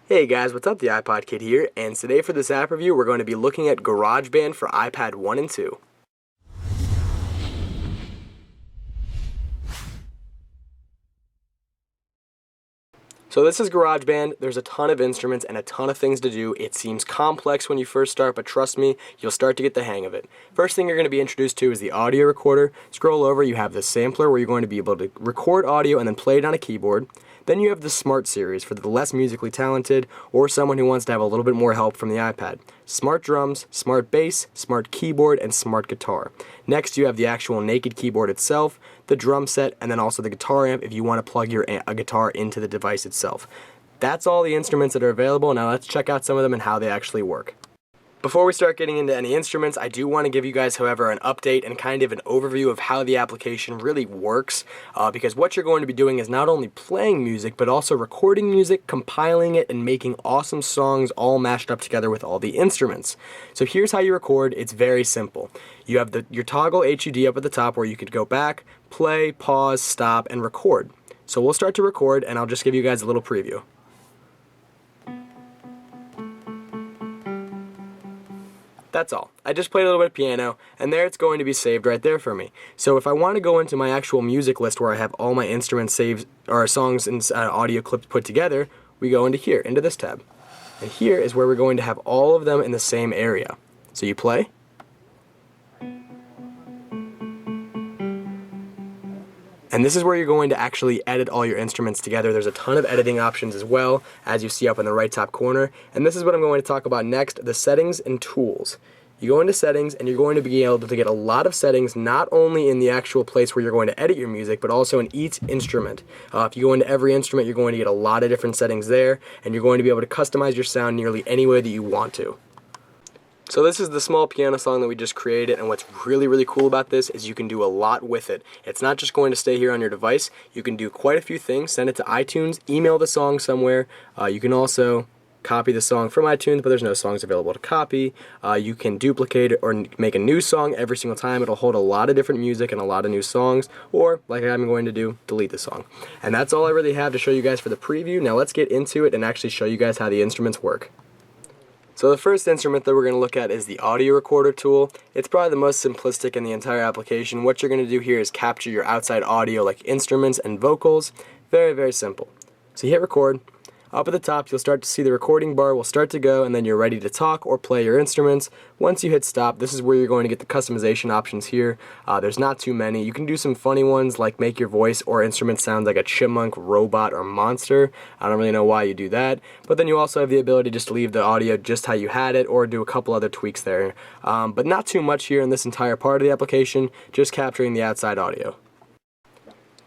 Hey guys, what's up? The iPodKid here, and today for this app review we're going to be looking at GarageBand for iPad 1 and 2. So this is GarageBand. There's a ton of instruments and a ton of things to do. It seems complex when you first start, but trust me, you'll start to get the hang of it. First thing you're going to be introduced to is the audio recorder. Scroll over, you have the sampler where you're going to be able to record audio and then play it on a keyboard. Then you have the Smart series for the less musically talented or someone who wants to have a little bit more help from the iPad. Smart drums, smart bass, smart keyboard, and smart guitar. Next you have the actual naked keyboard itself, the drum set, and then also the guitar amp if you want to plug a guitar into the device itself. That's all the instruments that are available. Now let's check out some of them and how they actually work. Before we start getting into any instruments, I do want to give you guys, however, an update and kind of an overview of how the application really works, because what you're going to be doing is not only playing music, but also recording music, compiling it, and making awesome songs all mashed up together with all the instruments. So here's how you record. It's very simple. You have your toggle HUD up at the top where you could go back, play, pause, stop, and record. So we'll start to record, and I'll just give you guys a little preview. That's all. I just played a little bit of piano, and there it's going to be saved right there for me. So if I want to go into my actual music list where I have all my instruments saved, or songs and audio clips put together, we go into here, into this tab. And here is where we're going to have all of them in the same area. So you play. And this is where you're going to actually edit all your instruments together. There's a ton of editing options as well, as you see up in the right top corner. And this is what I'm going to talk about next, the settings and tools. You go into settings and you're going to be able to get a lot of settings, not only in the actual place where you're going to edit your music, but also in each instrument. If you go into every instrument, you're going to get a lot of different settings there, and you're going to be able to customize your sound nearly any way that you want to. So this is the small piano song that we just created, and what's really cool about this is you can do a lot with it. It's not just going to stay here on your device. You can do quite a few things. Send it to iTunes, email the song somewhere. You can also copy the song from iTunes, but there's no songs available to copy. You can duplicate it or make a new song every single time. It'll hold a lot of different music and a lot of new songs, or like I'm going to do, delete the song. And that's all I really have to show you guys for the preview. Now let's get into it and actually show you guys how the instruments work. So the first instrument that we're going to look at is the audio recorder tool. It's probably the most simplistic in the entire application. What you're going to do here is capture your outside audio like instruments and vocals. Very simple. So you hit record. Up at the top you'll start to see the recording bar will start to go, and then you're ready to talk or play your instruments. Once you hit stop, this is where you're going to get the customization options here. There's not too many. You can do some funny ones like make your voice or instrument sound like a chipmunk, robot, or monster. I don't really know why you do that, but then you also have the ability just to leave the audio just how you had it or do a couple other tweaks there. But not too much here in this entire part of the application, just capturing the outside audio.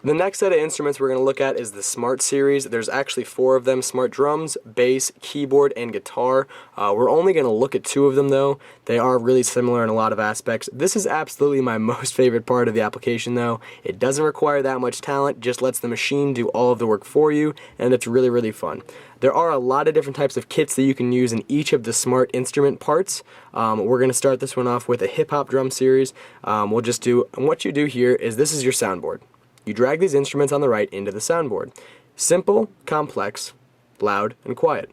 The next set of instruments we're going to look at is the Smart series. There's actually 4 of them: smart drums, bass, keyboard, and guitar. We're only going to look at 2 of them though. They are really similar in a lot of aspects. This is absolutely my most favorite part of the application though. It doesn't require that much talent, just lets the machine do all of the work for you, and it's really fun. There are a lot of different types of kits that you can use in each of the Smart instrument parts. We're going to start this one off with a hip-hop drum series. And what you do here is this is your soundboard. You drag these instruments on the right into the soundboard. Simple, complex, loud, and quiet.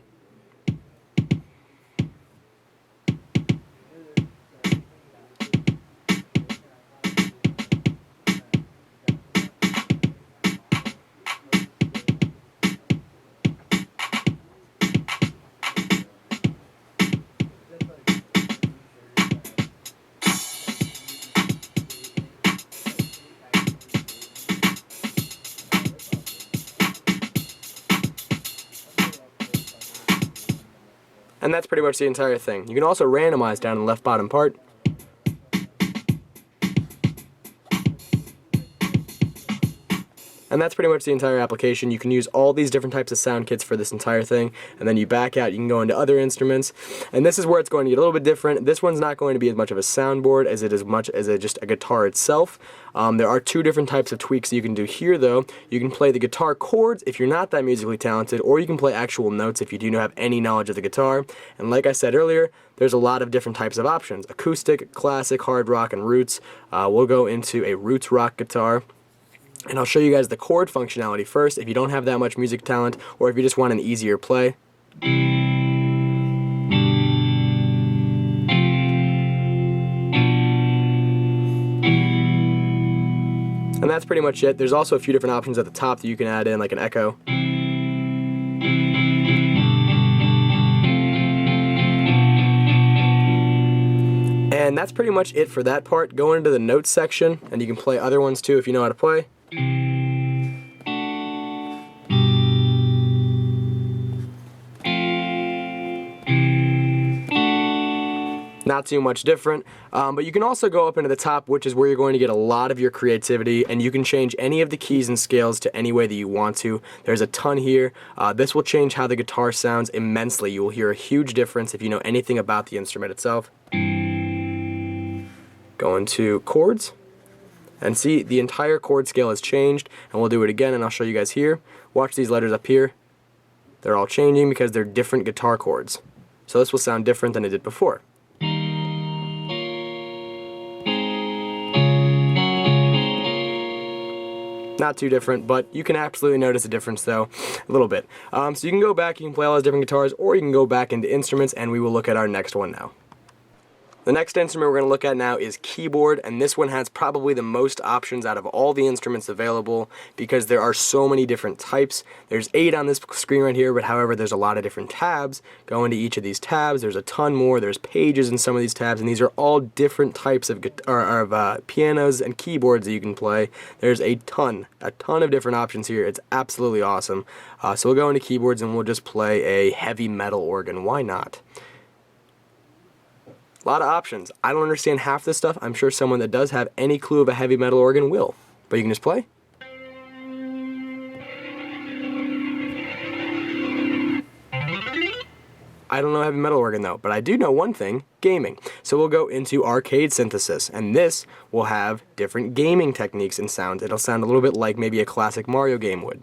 And that's pretty much the entire thing. You can also randomize down in the left bottom part. And that's pretty much the entire application. You can use all these different types of sound kits for this entire thing, and then you back out, you can go into other instruments, and this is where it's going to get a little bit different. This one's not going to be as much of a soundboard as it is much as just a guitar itself. There are 2 different types of tweaks you can do here though. You can play the guitar chords if you're not that musically talented, or you can play actual notes if you do not have any knowledge of the guitar. And like I said earlier, there's a lot of different types of options: acoustic, classic, hard rock, and roots. We'll go into a roots rock guitar. And I'll show you guys the chord functionality first if you don't have that much music talent, or if you just want an easier play. And that's pretty much it. There's also a few different options at the top that you can add in, like an echo. And that's pretty much it for that part. Go into the notes section, and you can play other ones too if you know how to play. Not too much different, but you can also go up into the top, which is where you're going to get a lot of your creativity, and you can change any of the keys and scales to any way that you want to. There's a ton here. This will change how the guitar sounds immensely. You will hear a huge difference if you know anything about the instrument itself. Go into chords, and see the entire chord scale has changed, and we'll do it again, and I'll show you guys here. Watch these letters up here. They're all changing because they're different guitar chords. So this will sound different than it did before. Not too different, but you can absolutely notice a difference though, a little bit. So you can go back, you can play all those different guitars, or you can go back into instruments, and we will look at our next one now. The next instrument we're going to look at now is keyboard, and this one has probably the most options out of all the instruments available because there are so many different types. There's 8 on this screen right here, but however there's a lot of different tabs. Go into each of these tabs, there's a ton more, there's pages in some of these tabs, and these are all different types of pianos and keyboards that you can play. There's a ton of different options here. It's absolutely awesome. So we'll go into keyboards and we'll just play a heavy metal organ. Why not? A lot of options. I don't understand half this stuff. I'm sure someone that does have any clue of a heavy metal organ will. But you can just play. I don't know heavy metal organ though, but I do know one thing, gaming. So we'll go into arcade synthesis, and this will have different gaming techniques and sounds. It'll sound a little bit like maybe a classic Mario game would.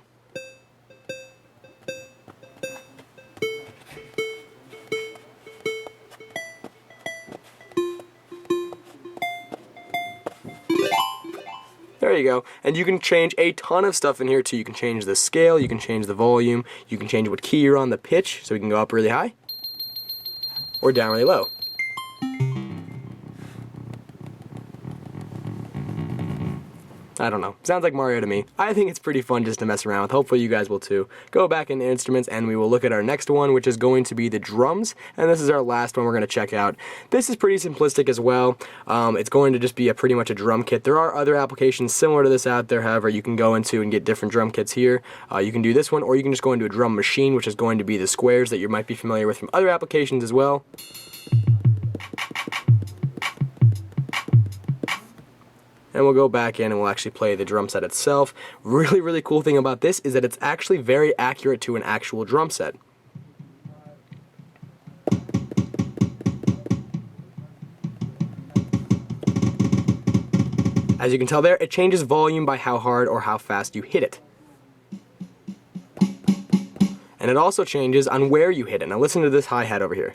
There you go, and you can change a ton of stuff in here too. You can change the scale, you can change the volume, you can change what key you're on, the pitch, so we can go up really high, or down really low. I don't know. Sounds like Mario to me. I think it's pretty fun just to mess around with. Hopefully you guys will too. Go back into instruments and we will look at our next one, which is going to be the drums. And this is our last one we're going to check out. This is pretty simplistic as well. It's going to just be pretty much a drum kit. There are other applications similar to this out there, however, you can go into and get different drum kits here. You can do this one, or you can just go into a drum machine, which is going to be the squares that you might be familiar with from other applications as well. And we'll go back in and we'll actually play the drum set itself. Really cool thing about this is that it's actually very accurate to an actual drum set. As you can tell there, it changes volume by how hard or how fast you hit it. And it also changes on where you hit it. Now listen to this hi-hat over here.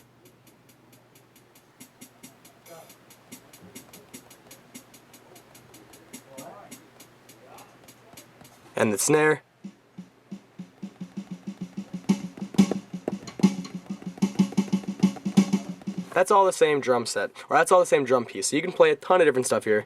And the snare. That's all the same drum set, or that's all the same drum piece. So you can play a ton of different stuff here.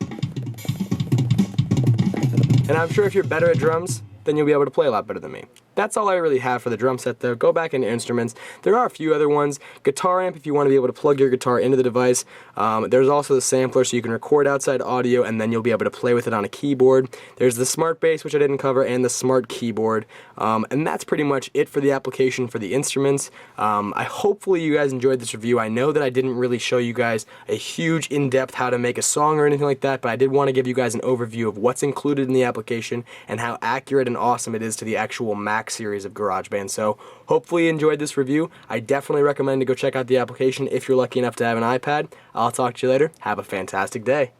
And I'm sure if you're better at drums, then you'll be able to play a lot better than me. That's all I really have for the drum set though. Go back into instruments. There are a few other ones. Guitar amp if you want to be able to plug your guitar into the device. There's also the sampler so you can record outside audio and then you'll be able to play with it on a keyboard. There's the smart bass, which I didn't cover, and the smart keyboard. And that's pretty much it for the application for the instruments. Hopefully you guys enjoyed this review. I know that I didn't really show you guys a huge in-depth how to make a song or anything like that, but I did want to give you guys an overview of what's included in the application and how accurate and awesome it is to the actual Mac series of GarageBand. So hopefully you enjoyed this review. I definitely recommend to go check out the application if you're lucky enough to have an iPad. I'll talk to you later. Have a fantastic day.